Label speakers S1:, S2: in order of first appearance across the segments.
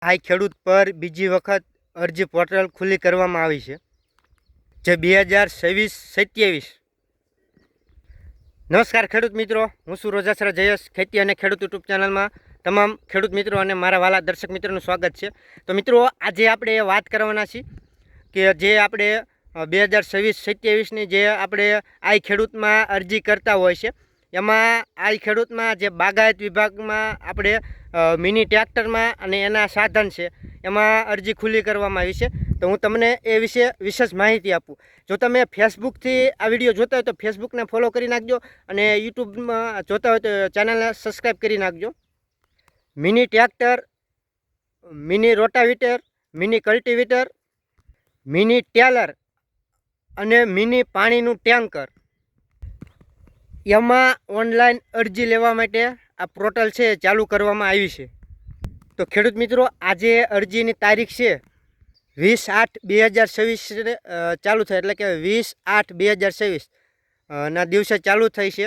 S1: આ ખેડૂત પર બીજી વખત અરજી પોર્ટલ ખુલ્લી કરવામાં આવી છે, જે 2026-27. નમસ્કાર ખેડૂત મિત્રો, હું છું રોજાસરા જયેશ. ખેતી અને ખેડૂત યુટ્યુબ ચેનલમાં તમામ ખેડૂત મિત્રો અને મારા વાલા દર્શક મિત્રોનું સ્વાગત છે. તો મિત્રો, આજે આપણે વાત કરવાના છીએ કે જે આપણે 2026-27ની જે આપણે આ ખેડૂતમાં અરજી કરતા હોય છે, એમાં આ ખેડૂતમાં જે બાગાયત વિભાગમાં આપણે મિની ટ્રેક્ટરમાં અને એના સાધન છે એમાં અરજી ખુલ્લી કરવામાં આવી છે. તો હું તમને એ વિશે વિશેષ માહિતી આપું. જો તમે ફેસબુકથી આ વિડીયો જોતા હોય તો ફેસબુકને ફોલો કરી નાખજો, અને યુટ્યુબમાં જોતા હોય તો ચેનલને સબસ્ક્રાઈબ કરી નાખજો. Mini tractor, mini rotavator, mini cultivator, mini tiller અને મિની પાણીનું ટેન્કર, એમાં ઓનલાઈન અરજી લેવા માટે આ પોર્ટલ છે ચાલુ કરવામાં આવી છે. તો ખેડૂત મિત્રો, આજે અરજીની તારીખ છે 20/8/2026 ચાલુ થાય, એટલે કે 20/8/2026 ના દિવસે ચાલુ થઈ છે,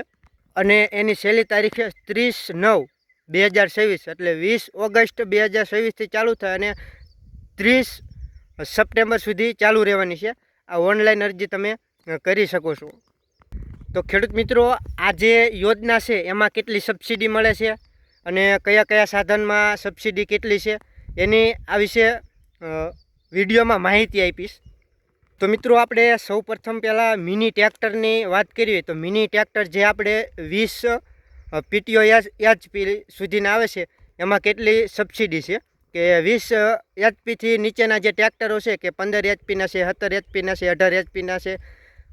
S1: અને એની છેલ્લી તારીખ છે 30/9/2026, એટલે 20 ઓગસ્ટ 2026થી ચાલુ થાય અને 30 સપ્ટેમ્બર સુધી ચાલુ રહેવાની છે. આ ઓનલાઈન અરજી તમે કરી શકો છો. તો ખેડૂત મિત્રો, આ જે યોજના છે એમાં કેટલી સબસિડી મળે છે અને કયા કયા સાધનમાં સબસિડી કેટલી છે એની આ વિશે વિડીયોમાં માહિતી આપીશ. તો મિત્રો, આપણે સૌ પ્રથમ પહેલાં મિની ટ્રેક્ટરની વાત કરીએ તો મિની ટ્રેક્ટર જે આપણે 20 PTO HP સુધીના આવે છે એમાં કેટલી સબસિડી છે કે 20 HPથી નીચેના જે ટ્રેક્ટરો છે કે 15 HPના છે, 17 HPના છે, 18 HPના છે,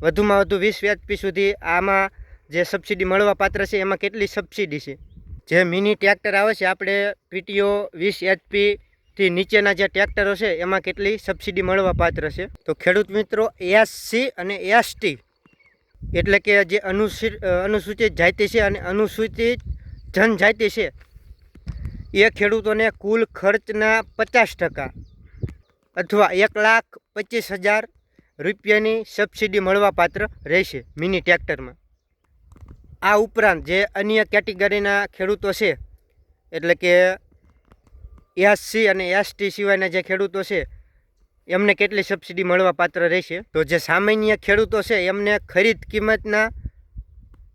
S1: વધુમાં વધુ 20 HP સુધી આમાં જે સબસિડી મળવા પાત્ર છે એમાં કેટલી સબસિડી છે. જે મિની ટ્રેક્ટર આવે છે આપણે PTO 20 HPથી નીચેના જે ટ્રેક્ટરો છે એમાં કેટલી સબસિડી મળવા પાત્ર છે. તો ખેડૂત મિત્રો, SC અને ST એટલે કે જે અનુસૂચિત જાતિ છે અને અનુસૂચિત જનજાતિ છે એ ખેડૂતોને કુલ ખર્ચના 50% અથવા 1,25,000 રૂપિયાની સબસિડી મળવા પાત્ર રહેશે મિની ટ્રેક્ટરમાં. આ ઉપરાંત જે અન્ય કેટેગરીના ખેડૂતો છે, એટલે કે SC અને ST સિવાયના જે ખેડૂતો છે એમને કેટલી સબસિડી મળવા પાત્ર રહેશે. તો જે સામાન્ય ખેડૂતો છે એમને ખરીદ કિંમતના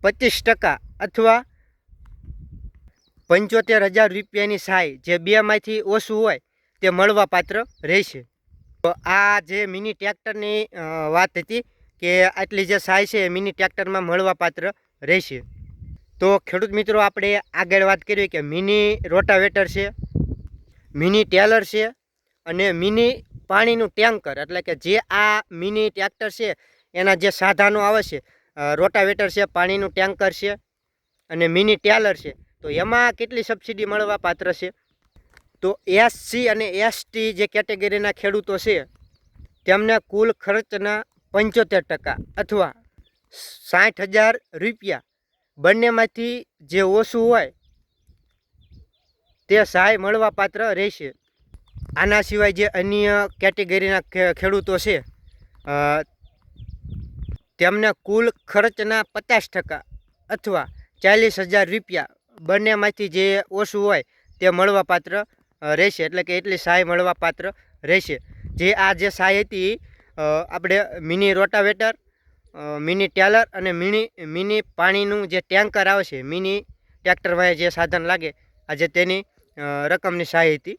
S1: 25% અથવા 75,000 રૂપિયાની સહાય જે બેમાંથી ઓછું હોય તે મળવા પાત્ર રહેશે. તો આ જે મિની ટ્રેક્ટરની વાત હતી કે આટલી જે સહાય છે એ મિની ટ્રેક્ટરમાં મળવા પાત્ર રહેશે. તો ખેડૂત મિત્રો, આપણે આગળ વાત કરીએ કે મિની રોટાવેટર છે, મિની ટેલર છે અને મિની પાણીનું ટેન્કર, એટલે કે જે આ મિની ટ્રેક્ટર છે એના જે સાધનો આવે છે, રોટાવેટર છે, પાણીનું ટેન્કર છે અને મિની ટેલર છે, તો એમાં કેટલી સબસિડી મળવા પાત્ર છે. તો SC અને ST જે કેટેગરીના ખેડૂતો છે તેમને કુલ ખર્ચના 75% અથવા 60,000 રૂપિયા બંનેમાંથી જે ઓછું હોય તે સહાય મળવા પાત્ર રહેશે. આના સિવાય જે અન્ય કેટેગરીના ખેડૂતો છે તેમને કુલ ખર્ચના 50% અથવા 40,000 રૂપિયા બંનેમાંથી જે ઓછું હોય તે મળવા પાત્ર રહેશે, એટલે કે એટલી સહાય મળવા પાત્ર રહેશે. જે આ જે સહાય હતી આપણે મિની રોટાવેટર, મિની ટેલર અને મિની પાણીનું જે ટેન્કર આવે છે, મિની ટ્રેક્ટરમાં જે સાધન લાગે, આજે તેની રકમની સહાય હતી.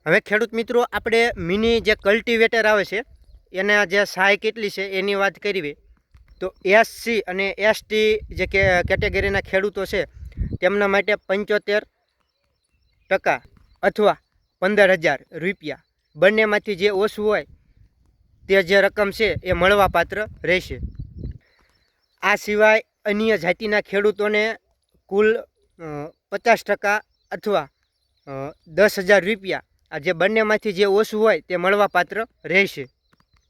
S1: હવે ખેડૂત મિત્રો, આપણે મિની જે કલ્ટિવેટર આવે છે એના જે સહાય કેટલી છે એની વાત કરીએ તો SC અને ST જે કેટેગરીના ખેડૂતો છે તેમના માટે 75% અથવા 15,000 રૂપિયા બંનેમાંથી જે ઓછું હોય તે જે રકમ છે એ મળવા પાત્ર રહેશે. આ સિવાય અન્ય જાતિના ખેડૂતોને કુલ 50% અથવા 10,000 રૂપિયા આ જે બંનેમાંથી જે ઓછું હોય તે મળવા પાત્ર રહેશે.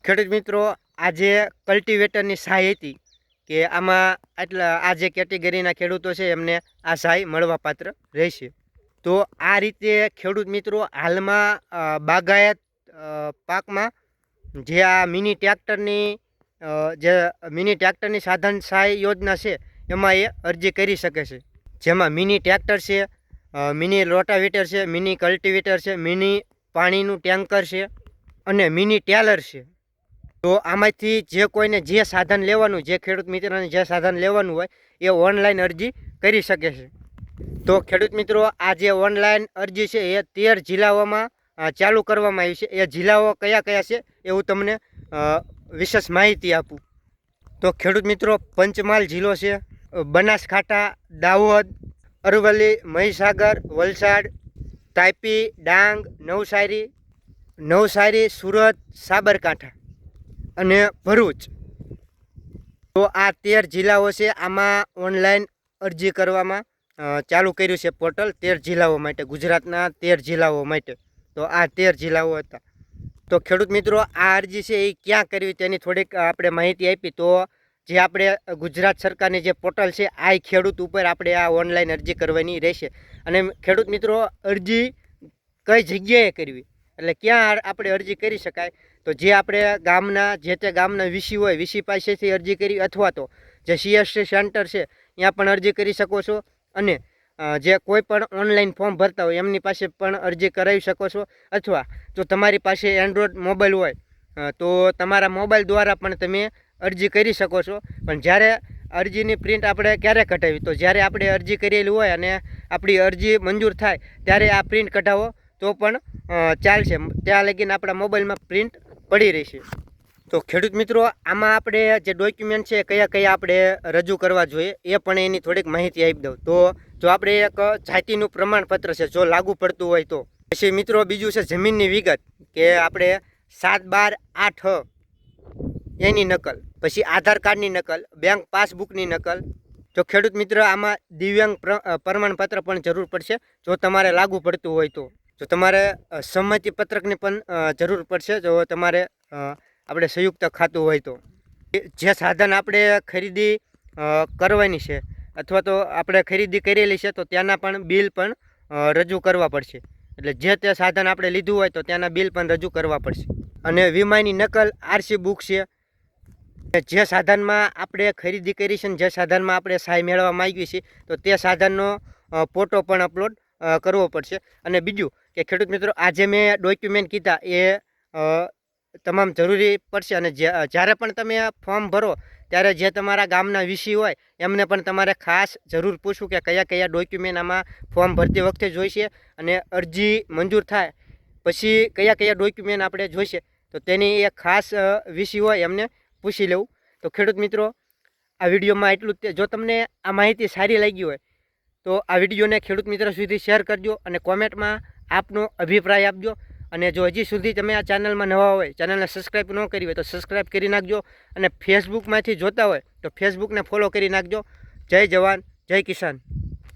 S1: ખેડૂત મિત્રો, આ જે કલ્ટિવેટરની સહાય હતી કે આમાં આ જે કેટેગરીના ખેડૂતો છે એમને આ સહાય મળવા પાત્ર રહેશે. તો આ રીતે ખેડૂત મિત્રો, હાલમાં બાગાયત પાકમાં જે આ મિની ટ્રેક્ટરની સાધન સહાય યોજના છે એમાં એ અરજી કરી શકે છે. જેમાં મિની ટ્રેક્ટર છે, મિની રોટાવેટર છે, મિની કલ્ટિવેટર છે, મિની પાણીનું ટેન્કર છે અને મિની ટેલર છે. તો આમાંથી જે કોઈને જે સાધન લેવાનું, જે ખેડૂત મિત્રોને જે સાધન લેવાનું હોય એ ઓનલાઈન અરજી કરી શકે છે. તો ખેડૂત મિત્રો, આ જે ઓનલાઈન અરજી છે એ 13 જિલ્લાઓમાં ચાલુ કરવામાં આવી છે. એ જિલ્લાઓ કયા કયા છે એ હું તમને વિશેષ માહિતી આપું. તો ખેડૂત મિત્રો, પંચમહાલ જિલ્લો છે, બનાસકાંઠા, દાહોદ, અરવલ્લી, મહીસાગર, વલસાડ, તાપી, ડાંગ, નવસારી, સુરત, સાબરકાંઠા અને ભરૂચ. તો આ 13 જિલ્લાઓ છે. આમાં ઓનલાઈન અરજી કરવામાં ચાલુ કર્યું છે પોર્ટલ 13 જિલ્લાઓ માટે, ગુજરાતના 13 જિલ્લાઓ માટે. તો આ 13 જિલ્લાઓ હતા. તો ખેડૂત મિત્રો, આ અરજી છે એ ક્યાં કરવી તેની થોડીક આપણે માહિતી આપી. તો જે આપણે ગુજરાત સરકારની જે પોર્ટલ છે આ ખેડૂત ઉપર આપણે આ ઓનલાઈન અરજી કરવાની રહેશે. અને ખેડૂત મિત્રો, અરજી કઈ જગ્યાએ કરવી એટલે ક્યાં આપણે અરજી કરી શકાય, તો જે આપણે જે તે ગામના વીસી હોય, વીસી પાસેથી અરજી કરી, અથવા તો જે CSC સેન્ટર છે ત્યાં પણ અરજી કરી શકો છો. અને જે કોઈ પણ ઓનલાઈન ફોર્મ ભરતા હોય એમની પાસે પણ અરજી કરાવી શકો છો. અથવા જો તમારી પાસે એન્ડ્રોઈડ મોબાઈલ હોય તો તમારા મોબાઈલ દ્વારા પણ તમે અરજી કરી શકો છો. પણ જ્યારે અરજીની પ્રિન્ટ આપણે ક્યારે કઢાવી, તો જ્યારે આપણે અરજી કરેલી હોય અને આપણી અરજી મંજૂર થાય ત્યારે આ પ્રિન્ટ કઢાવો તો પણ ચાલશે. ત્યાં લગીને આપણા મોબાઈલમાં પ્રિન્ટ પડી રહેશે. તો ખેડૂત મિત્રો, આમાં આપણે જે ડોક્યુમેન્ટ છે કયા કયા આપણે રજૂ કરવા જોઈએ એ પણ એની થોડીક માહિતી આપી દઉં. તો જો આપણે એક જાતિનું પ્રમાણપત્ર છે જો લાગુ પડતું હોય તો. પછી મિત્રો બીજું છે જમીનની વિગત, કે આપણે 7/12/8 એની નકલ, પછી આધાર કાર્ડની નકલ, બેંક પાસબુકની નકલ. જો ખેડૂત મિત્ર, આમાં દિવ્યાંગ પ્રમાણપત્ર પણ જરૂર પડશે જો તમારે લાગુ પડતું હોય તો. જો તમારે સંમતિ પત્રકની પણ જરૂર પડશે જો તમારે આપણે સંયુક્ત ખાતું હોય તો. જે સાધન આપણે ખરીદી કરવાની છે અથવા તો આપણે ખરીદી કરેલી છે તો ત્યાંના પણ બિલ પણ રજૂ કરવા પડશે. એટલે જે તે સાધન આપણે લીધું હોય તો ત્યાંના બિલ પણ રજૂ કરવા પડશે. અને વીમાની નકલ, RC બુક છે. જે સાધનમાં આપણે ખરીદી કરી છે ને જે સાધનમાં આપણે સહાય મેળવવા માંગીએ છીએ તો તે સાધનનો ફોટો પણ અપલોડ કરવો પડશે. અને બીજું કે ખેડૂત મિત્રો, આજે મેં ડોક્યુમેન્ટ કીધા એ તમામ જરૂરી પડશે. અને જ્યારે પણ તમે ફોર્મ ભરો ત્યારે જે તમારા ગામના વીસી હોય એમને પણ તમારે ખાસ જરૂર પૂછવું કે કયા કયા ડોક્યુમેન્ટ આમાં ફોર્મ ભરતી વખતે જોઈશે, અને અરજી મંજૂર થાય પછી કયા કયા ડોક્યુમેન્ટ આપણે જોઈશે, તો તેની એક ખાસ વીસી હોય એમને પૂછી લેવું. તો ખેડૂત મિત્રો, આ વિડીયોમાં એટલું જ. જો તમને આ માહિતી સારી લાગી હોય તો આ વિડીયોને ખેડૂત મિત્રો સુધી શેર કરજો અને કોમેન્ટમાં આપનો અભિપ્રાય આપજો. અને જો હજી સુધી તમે આ ચેનલમાં નવા હોય, ચેનલને સબસ્ક્રાઈબ ન કરી હોય તો સબસ્ક્રાઈબ કરી નાખજો. અને ફેસબુકમાંથી જોતા હોય તો ફેસબુકને ફોલો કરી નાખજો. જય જવાન, જય કિસાન.